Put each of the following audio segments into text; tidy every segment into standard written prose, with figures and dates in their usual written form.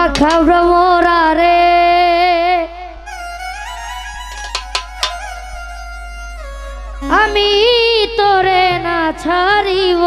মাখা ভ্রমরা রে আমি তোরে না ছাড়িব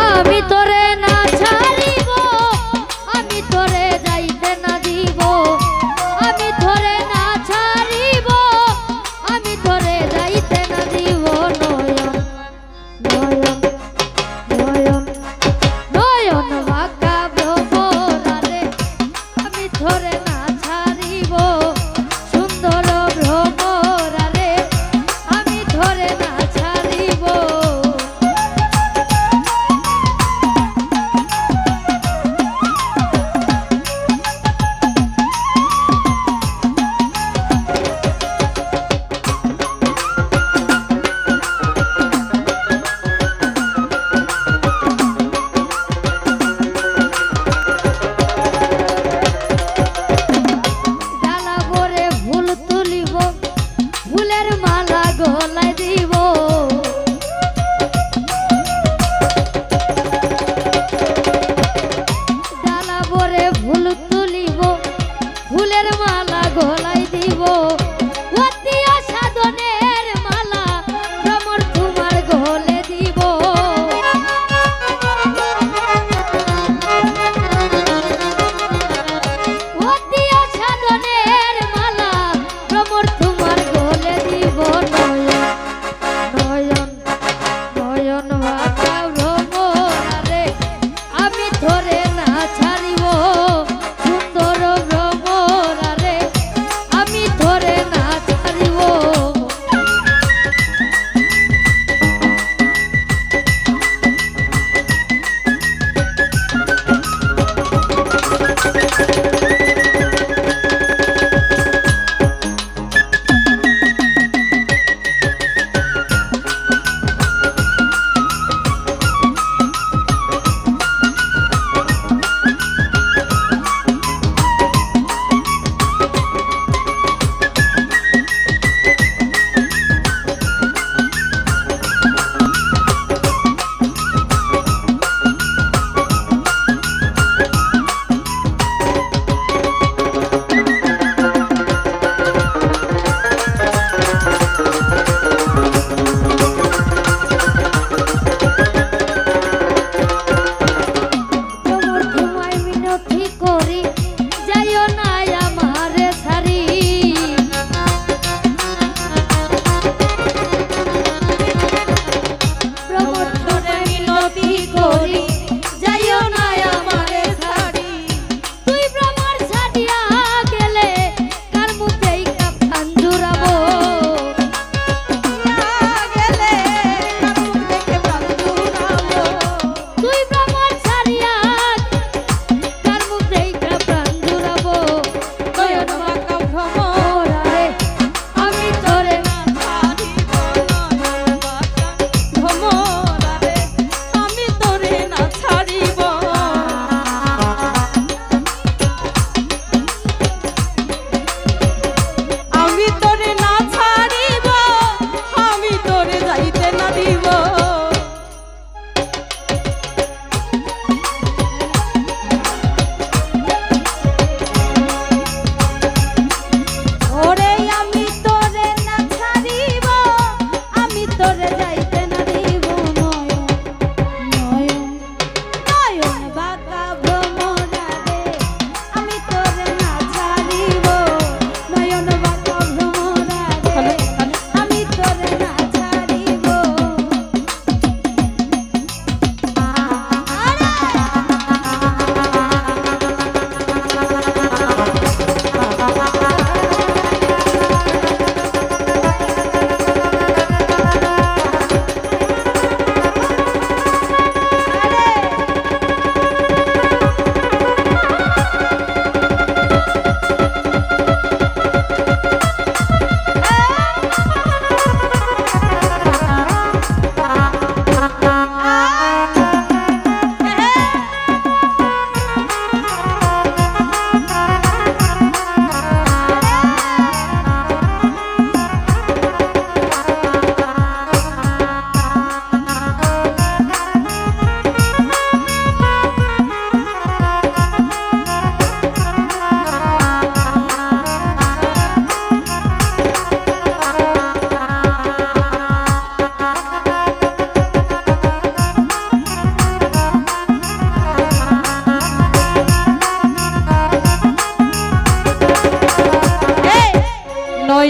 আমি তোরে না ছাড়িব আমি তোরে যাইতে না দিব আমি তোরে না ছাড়িব আমি তোরে যাইতে না দিব নয়ন নয়ন নয়ন নয়ন মাকা ভ্রমরা রে আমি তোরে না ছাড়িব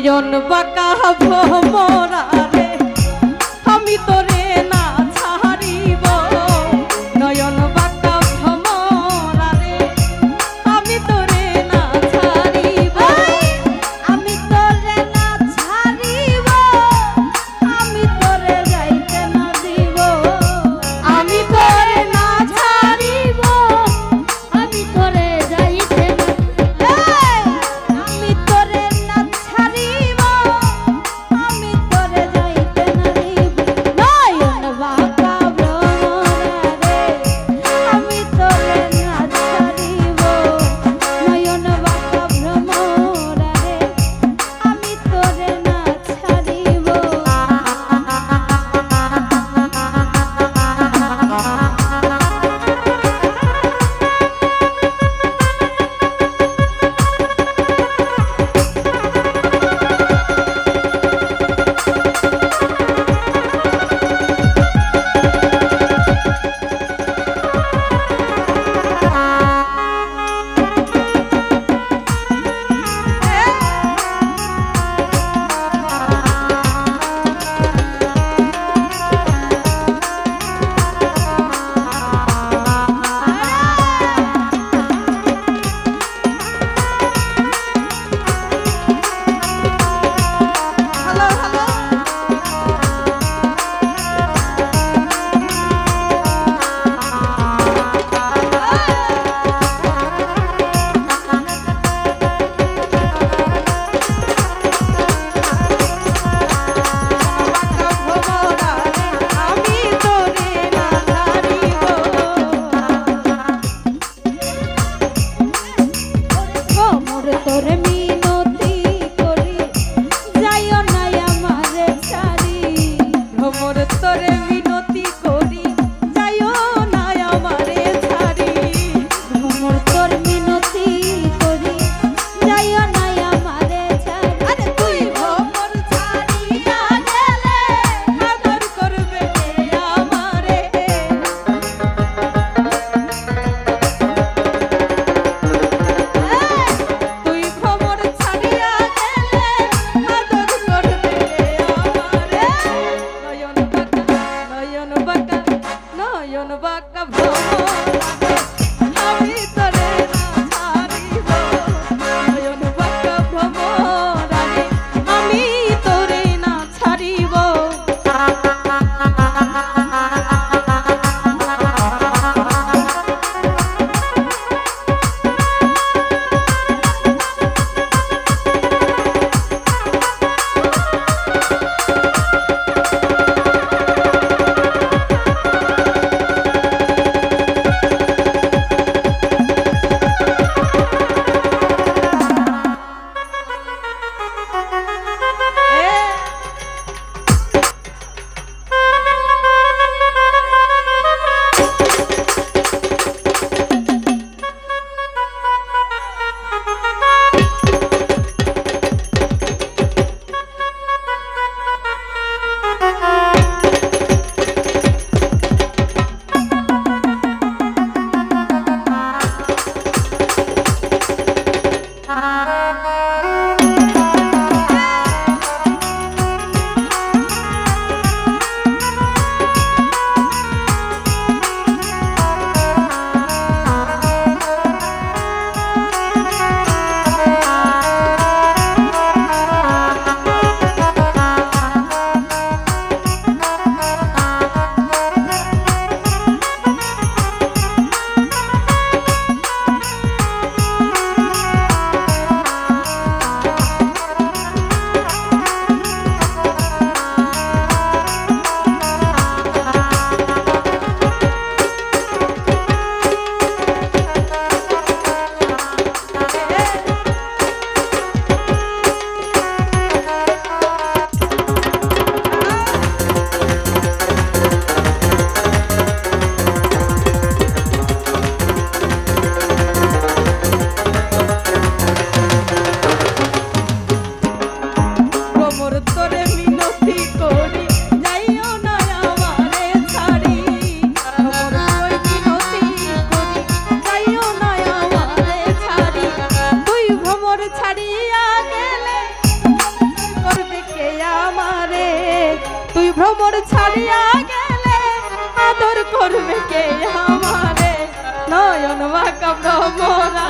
নয়ন বাঁকা ভ্রমরা রে আমি তোরে না ছাড়িব নয়ন বাঁকা ভ্রমরা রে আমি তোরে না ছাড়িব আমি তোরে না ছাড়িব আমি তোরে যাইতে না দিব আমি তোরে না ছাড়িব আমি তোরে যাইতে না আমি তোরে না ছাড়িব আমি তোরে যাইতে না দিব নয়ন বাঁকা ভ্রমরা রে আমি তোরে না ছাড়িব নয়ন বাঁকা ভ্রমরা রে আমি তোরে না ছাড়িব তোরে মিনতি করি যাইও না আমারে ছাড়ি ভ্রমর তোরে মিনতি করি যাইও না আমারে ছাড়ি ভ্রমর তোর মিনতি করি যাইও না আমারে ছাড়ি আরে তুই ভ্রমর ছাড়িয়া গেলে আদর করবে কে আমারে তুই ভ্রমর ছাড়িয়া গেলে আদর করবে কে আমারে নয়ন বাঁকা নয়ন বাঁকা ভ্রমর আমি তোরে না ছাড়িব নয়ন বাঁকা ভ্রমর আমি তোরে না ছাড়িব ভ্রমর ছাড়িয়া গেলে আদর করবে কে আমারে নয়ন বাঁকা ভ্রমরা